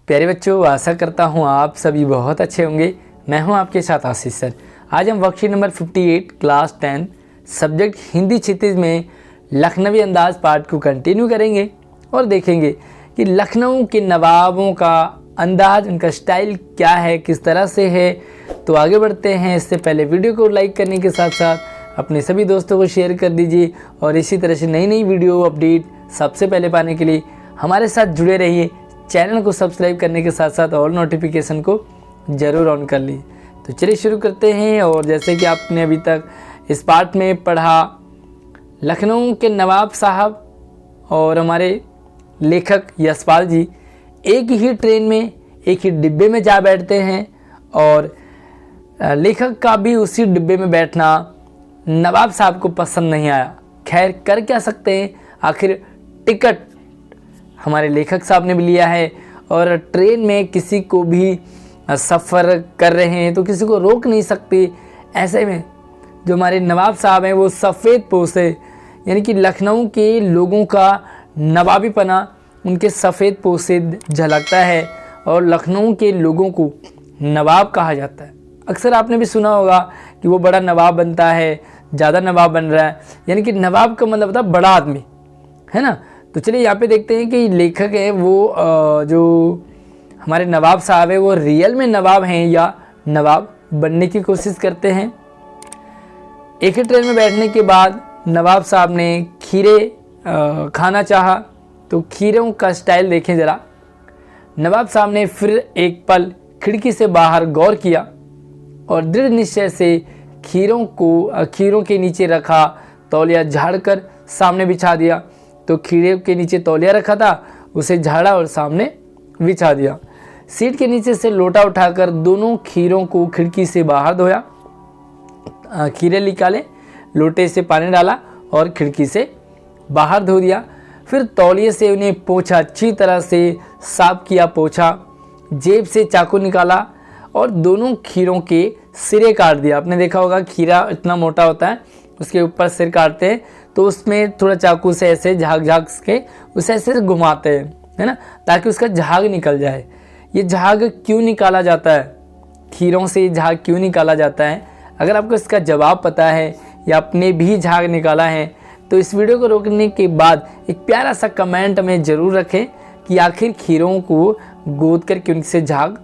प्यारे बच्चों, आशा करता हूँ आप सभी बहुत अच्छे होंगे। मैं हूँ आपके साथ आशीष सर। आज हम worksheet number 58 class 10 subject Hindi Kshitij में लखनवी अंदाज पार्ट को कंटिन्यू करेंगे और देखेंगे कि लखनऊ के नवाबों का अंदाज, उनका स्टाइल क्या है, किस तरह से है। तो आगे बढ़ते हैं। इससे पहले वीडियो को लाइक करने के साथ साथ अपने सभी दोस्तों को शेयर कर दीजिए और इसी तरह से नई नई वीडियो अपडेट सबसे पहले पाने के लिए हमारे साथ जुड़े रहिए। चैनल को सब्सक्राइब करने के साथ साथ ऑल नोटिफिकेशन को ज़रूर ऑन कर लीजिए। तो चलिए शुरू करते हैं। और जैसे कि आपने अभी तक इस पार्ट में पढ़ा, लखनऊ के नवाब साहब और हमारे लेखक यशपाल जी एक ही ट्रेन में, एक ही डिब्बे में जा बैठते हैं और लेखक का भी उसी डिब्बे में बैठना नवाब साहब को पसंद नहीं आया। खैर, कर क्या सकते हैं, आखिर टिकट हमारे लेखक साहब ने भी लिया है और ट्रेन में किसी को भी सफ़र कर रहे हैं तो किसी को रोक नहीं सकते। ऐसे में जो हमारे नवाब साहब हैं वो सफ़ेद पोश है, यानी कि लखनऊ के लोगों का नवाबीपना उनके सफ़ेद पोश से झलकता है और लखनऊ के लोगों को नवाब कहा जाता है। अक्सर आपने भी सुना होगा कि वो बड़ा नवाब बनता है, ज़्यादा नवाब बन रहा है, यानी कि नवाब का मतलब होता है बड़ा आदमी, है ना। तो चलिए यहाँ पे देखते हैं कि लेखक है वो जो हमारे नवाब साहब है वो रियल में नवाब हैं या नवाब बनने की कोशिश करते हैं। एक ही ट्रेन में बैठने के बाद नवाब साहब ने खीरे खाना चाहा, तो खीरों का स्टाइल देखें ज़रा। नवाब साहब ने फिर एक पल खिड़की से बाहर गौर किया और दृढ़ निश्चय से खीरों के नीचे रखा तौलिया झाड़कर सामने बिछा दिया। तो खीरे के नीचे तौलिया रखा था, उसे झाड़ा और सामने बिछा दिया। सीट के नीचे से लोटा उठाकर दोनों खीरों को खिड़की से बाहर धोया। खीरे निकाले, लोटे से पानी डाला और खिड़की से बाहर धो दिया। फिर तौलिए से उन्हें पोंछा, अच्छी तरह से साफ किया पोंछा। जेब से चाकू निकाला और दोनों खीरों के सिरे काट दिया। आपने देखा होगा खीरा इतना मोटा होता है, उसके ऊपर सिर काटते हैं तो उसमें थोड़ा चाकू से ऐसे झाग के उसे ऐसे घुमाते हैं, है ना, ताकि उसका झाग निकल जाए। ये झाग क्यों निकाला जाता है, खीरों से झाग क्यों निकाला जाता है? अगर आपको इसका जवाब पता है या आपने भी झाग निकाला है तो इस वीडियो को रोकने के बाद एक प्यारा सा कमेंट में ज़रूर रखें कि आखिर खीरों को गोद कर के उनसे झाग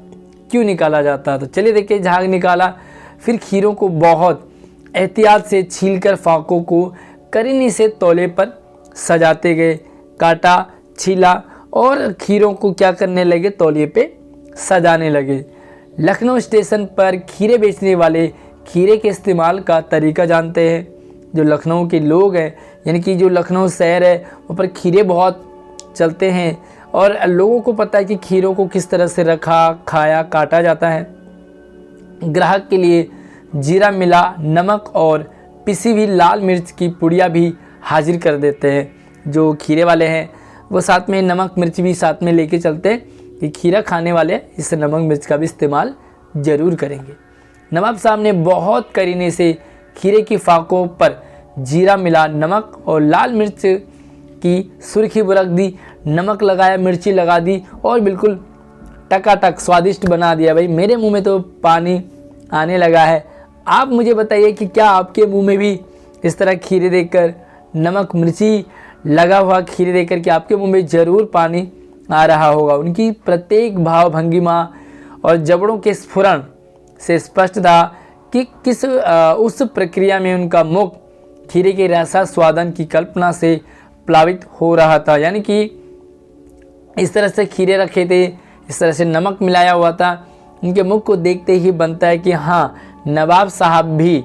क्यों निकाला जाता है। तो चलिए देखिए, झाग निकाला, फिर खीरों को बहुत एहतियात से छीलकर फाकों को करीनी से तौले पर सजाते गए। काटा, छीला और खीरों को क्या करने लगे, तौलिए पे सजाने लगे। लखनऊ स्टेशन पर खीरे बेचने वाले खीरे के इस्तेमाल का तरीका जानते हैं। जो लखनऊ के लोग हैं, यानी कि जो लखनऊ शहर है वहाँ पर खीरे बहुत चलते हैं और लोगों को पता है कि खीरों को किस तरह से रखा, खाया, काटा जाता है। ग्राहक के लिए जीरा मिला नमक और पिसी हुई लाल मिर्च की पुड़िया भी हाजिर कर देते हैं। जो खीरे वाले हैं वो साथ में नमक मिर्च भी साथ में लेके चलते हैं कि खीरा खाने वाले इस नमक मिर्च का भी इस्तेमाल ज़रूर करेंगे। नवाब साहब ने बहुत करीने से खीरे की फाकों पर जीरा मिला नमक और लाल मिर्च की सुर्खी बुरक दी, नमक लगाया, मिर्ची लगा दी और बिल्कुल टकाटक स्वादिष्ट बना दिया। भाई मेरे मुंह में तो पानी आने लगा है। आप मुझे बताइए कि क्या आपके मुंह में भी इस तरह खीरे देखकर, नमक मिर्ची लगा हुआ खीरे देखकर कि आपके मुंह में ज़रूर पानी आ रहा होगा। उनकी प्रत्येक भाव भंगिमा और जबड़ों के स्फुरण से स्पष्ट था कि उस प्रक्रिया में उनका मुख खीरे के रसा स्वादन की कल्पना से प्लावित हो रहा था। यानी कि इस तरह से खीरे रखे थे, इस तरह से नमक मिलाया हुआ था, उनके मुख को देखते ही बनता है कि हाँ, नवाब साहब भी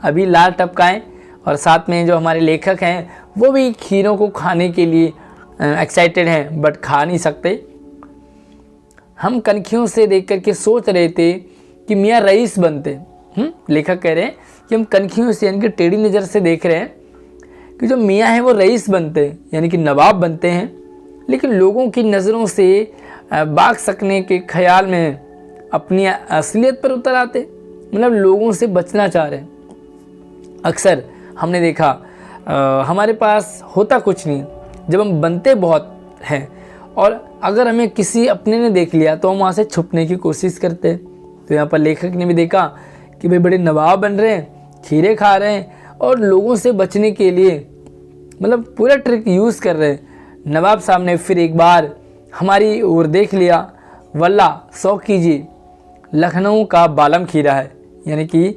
अभी लाल टपकाएं और साथ में जो हमारे लेखक हैं वो भी खीरों को खाने के लिए एक्साइटेड हैं, बट खा नहीं सकते। हम कनखियों से देख कर के सोच रहे थे कि मियाँ रईस बनते। लेखक कह रहे हैं कि हम कनखियों से, यानी कि टेढ़ी नज़र से देख रहे हैं कि जो मियाँ हैं वो रईस बनते हैं, यानी कि नवाब बनते हैं, लेकिन लोगों की नज़रों से भाग सकने के ख्याल में अपनी असलियत पर उतर आते, मतलब लोगों से बचना चाह रहे हैं। अक्सर हमने देखा हमारे पास होता कुछ नहीं, जब हम बनते बहुत हैं और अगर हमें किसी अपने ने देख लिया तो हम वहाँ से छुपने की कोशिश करते हैं। तो यहाँ पर लेखक ने भी देखा कि भाई बड़े नवाब बन रहे हैं, खीरे खा रहे हैं और लोगों से बचने के लिए मतलब पूरा ट्रिक यूज़ कर रहे हैं। नवाब साहब ने फिर एक बार हमारी ओर देख लिया। वल्ला शौक कीजिए, लखनऊ का बालम खीरा है, यानी कि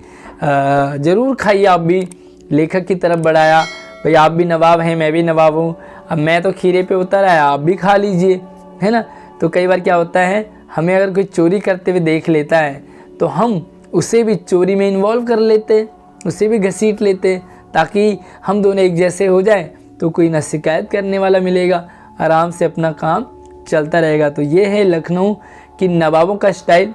ज़रूर खाइए आप भी। लेखक की तरफ बढ़ाया, भाई आप भी नवाब हैं, मैं भी नवाब हूँ, अब मैं तो खीरे पे उतर आया, आप भी खा लीजिए, है ना। तो कई बार क्या होता है, हमें अगर कोई चोरी करते हुए देख लेता है तो हम उसे भी चोरी में इन्वॉल्व कर लेते, उसे भी घसीट लेते, ताकि हम दोनों एक जैसे हो जाए तो कोई ना शिकायत करने वाला मिलेगा, आराम से अपना काम चलता रहेगा। तो ये है लखनऊ की नवाबों का स्टाइल,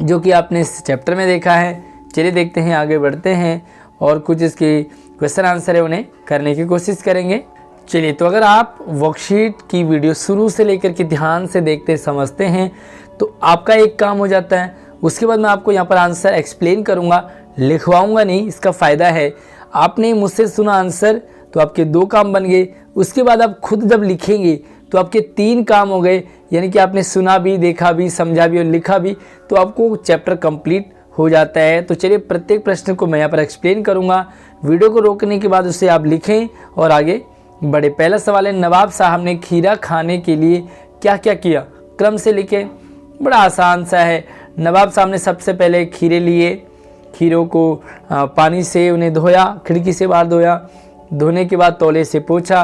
जो कि आपने इस चैप्टर में देखा है। चलिए देखते हैं, आगे बढ़ते हैं और कुछ इसके क्वेश्चन आंसर है उन्हें करने की कोशिश करेंगे। चलिए, तो अगर आप वर्कशीट की वीडियो शुरू से लेकर के ध्यान से देखते समझते हैं तो आपका एक काम हो जाता है। उसके बाद मैं आपको यहाँ पर आंसर एक्सप्लेन करूँगा, लिखवाऊँगा नहीं। इसका फ़ायदा है, आपने मुझसे सुना आंसर तो आपके 2 काम बन गए। उसके बाद आप खुद जब लिखेंगे तो आपके 3 काम हो गए, यानी कि आपने सुना भी, देखा भी, समझा भी और लिखा भी, तो आपको चैप्टर कंप्लीट हो जाता है। तो चलिए, प्रत्येक प्रश्न को मैं यहाँ पर एक्सप्लेन करूँगा। वीडियो को रोकने के बाद उसे आप लिखें और आगे बढ़े। पहला सवाल है, नवाब साहब ने खीरा खाने के लिए क्या क्या किया? क्रम से लिखें, बड़ा आसान सा है। नवाब साहब ने सबसे पहले खीरे लिए, खीरों को पानी से उन्हें धोया, खिड़की से बाहर धोया, धोने के बाद तौले से पोंछा,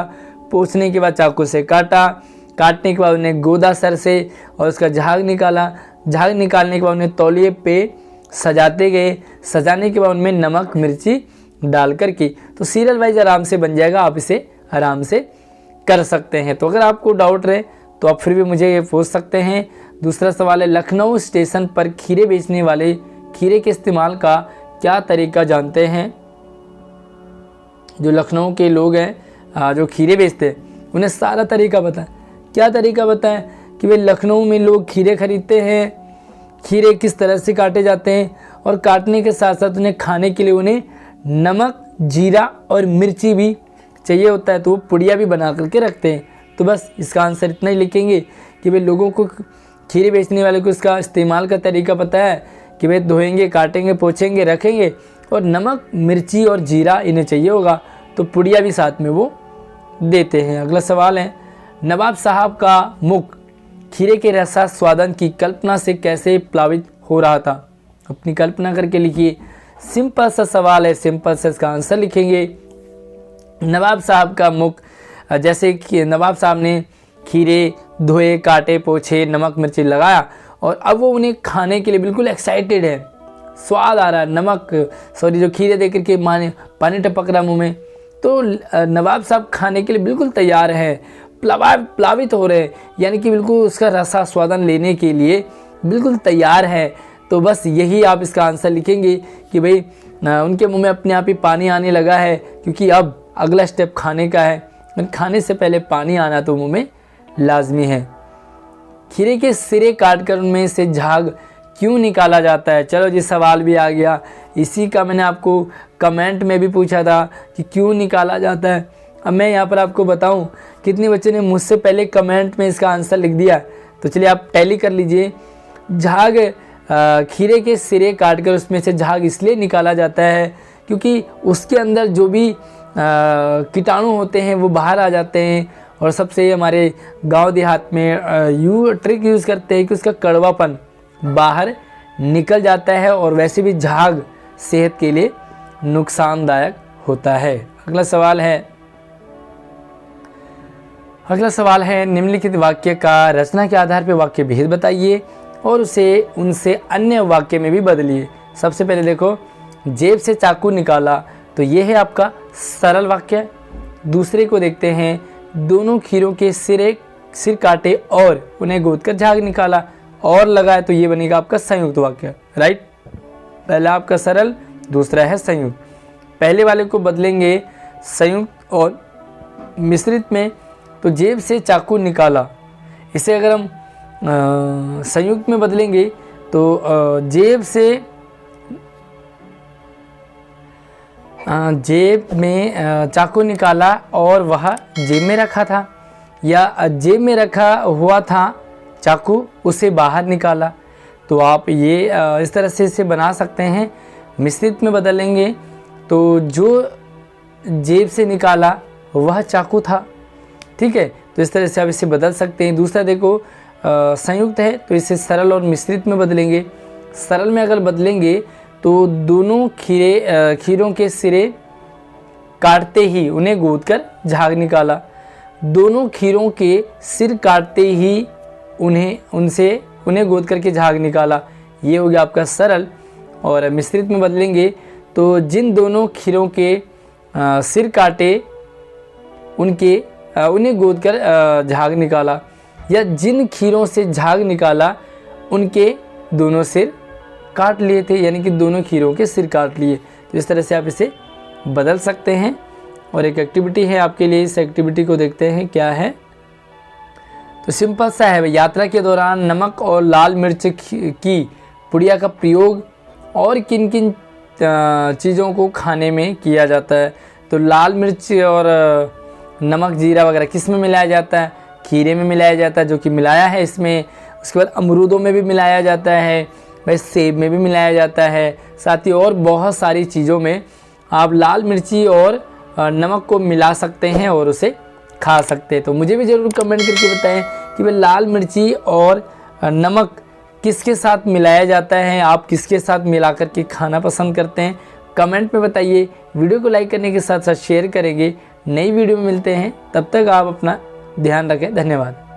पोंछने के बाद चाकू से काटा, काटने के बाद उन्हें गोदा सर से और उसका झाग निकाला, झाग निकालने के बाद उन्हें तौलिए पे सजाते गए, सजाने के बाद उनमें नमक मिर्ची डाल कर के। तो सीरियल वाइज आराम से बन जाएगा, आप इसे आराम से कर सकते हैं। तो अगर आपको डाउट रहे तो आप फिर भी मुझे ये पूछ सकते हैं। दूसरा सवाल है, लखनऊ स्टेशन पर खीरे बेचने वाले खीरे के इस्तेमाल का क्या तरीका जानते हैं? जो लखनऊ के लोग हैं जो खीरे बेचते हैं, उन्हें सारा तरीका पता है। क्या तरीका पता है कि भाई लखनऊ में लोग खीरे खरीदते हैं, खीरे किस तरह से काटे जाते हैं, और काटने के साथ साथ उन्हें खाने के लिए उन्हें नमक, जीरा और मिर्ची भी चाहिए होता है, तो वो पुड़िया भी बना करके रखते हैं। तो बस इसका आंसर इतना ही लिखेंगे कि भाई लोगों को, खीरे बेचने वाले को इसका इस्तेमाल का तरीका पता है कि भाई धोएंगे, काटेंगे, पोंछेंगे, रखेंगे, और नमक, मिर्ची और जीरा इन्हें चाहिए होगा, तो पुड़िया भी साथ में वो देते हैं। अगला सवाल है, नवाब साहब का मुख खीरे के रसा स्वादन की कल्पना से कैसे प्लावित हो रहा था? अपनी कल्पना करके लिखिए। सिंपल सा सवाल है, सिंपल से इसका आंसर लिखेंगे। नवाब साहब का मुख, जैसे कि नवाब साहब ने खीरे धोए, काटे, पोछे, नमक मिर्ची लगाया और अब वो उन्हें खाने के लिए बिल्कुल एक्साइटेड है, स्वाद आ रहा है, जो खीरे देख करके पानी टपक रहा मुँह में। तो नवाब साहब खाने के लिए बिल्कुल तैयार है, प्लावित हो रहे हैं, यानी कि बिल्कुल उसका रसा स्वादन लेने के लिए बिल्कुल तैयार है। तो बस यही आप इसका आंसर लिखेंगे कि भाई उनके मुंह में अपने आप ही पानी आने लगा है, क्योंकि अब अगला स्टेप खाने का है। खाने से पहले पानी आना तो मुंह में लाजमी है। खीरे के सिरे काटकर उनमें से झाग क्यों निकाला जाता है? चलो जी, सवाल भी आ गया। इसी का मैंने आपको कमेंट में भी पूछा था कि क्यों निकाला जाता है। अब मैं यहाँ पर आपको बताऊं, कितने बच्चों ने मुझसे पहले कमेंट में इसका आंसर लिख दिया। तो चलिए आप टैली कर लीजिए। झाग, खीरे के सिरे काटकर उसमें से झाग इसलिए निकाला जाता है क्योंकि उसके अंदर जो भी कीटाणु होते हैं वो बाहर आ जाते हैं। और सबसे हमारे गांव देहात में ट्रिक यूज़ करते हैं कि उसका कड़वापन बाहर निकल जाता है, और वैसे भी झाग सेहत के लिए नुकसानदायक होता है। अगला सवाल है, निम्नलिखित वाक्य का रचना के आधार पर वाक्य भेद बताइए और उसे उनसे अन्य वाक्य में भी बदलिए। सबसे पहले देखो, जेब से चाकू निकाला, तो ये है आपका सरल वाक्य। दूसरे को देखते हैं, दोनों खीरों के सिर काटे और उन्हें गोदकर झाग निकाला और लगाया, तो ये बनेगा आपका संयुक्त वाक्य, राइट। पहला आपका सरल, दूसरा है संयुक्त। पहले वाले को बदलेंगे संयुक्त और मिश्रित में, तो जेब से चाकू निकाला, इसे अगर हम संयुक्त में बदलेंगे तो जेब में चाकू निकाला और वह जेब में रखा था। या जेब में रखा हुआ था चाकू, उसे बाहर निकाला। तो आप ये इस तरह से इसे बना सकते हैं। मिश्रित में बदलेंगे तो जो जेब से निकाला वह चाकू था। ठीक है, तो इस तरह से आप इसे बदल सकते हैं। दूसरा देखो संयुक्त है, तो इसे सरल और मिश्रित में बदलेंगे। सरल में अगर बदलेंगे तो दोनों खीरों के सिरे काटते ही उन्हें गोद कर झाग निकाला। दोनों खीरों के सिर काटते ही उन्हें गोद करके झाग निकाला। ये हो गया आपका सरल। और मिश्रित में बदलेंगे तो जिन दोनों खीरों के सिर काटे उन्हें गोद कर झाग निकाला, या जिन खीरों से झाग निकाला उनके दोनों सिर काट लिए थे, यानी कि दोनों खीरों के सिर काट लिए। तो इस तरह से आप इसे बदल सकते हैं। और एक एक्टिविटी है आपके लिए, इस एक्टिविटी को देखते हैं क्या है। तो सिंपल सा है, यात्रा के दौरान नमक और लाल मिर्च की पुड़िया का प्रयोग और किन किन चीज़ों को खाने में किया जाता है। तो लाल मिर्च और नमक जीरा वगैरह किस में मिलाया जाता है? खीरे में मिलाया जाता है, जो कि मिलाया है इसमें। उसके बाद अमरूदों में भी मिलाया जाता है, भाई सेब में भी मिलाया जाता है। साथ ही और बहुत सारी चीज़ों में आप लाल मिर्ची और नमक को मिला सकते हैं और उसे खा सकते हैं। तो मुझे भी ज़रूर कमेंट करके बताएं कि भाई लाल मिर्ची और नमक किसके साथ मिलाया जाता है, आप किसके साथ मिला करके खाना पसंद करते हैं, कमेंट में बताइए। वीडियो को लाइक करने के साथ साथ शेयर करेंगे। नई वीडियो में मिलते हैं, तब तक आप अपना ध्यान रखें। धन्यवाद।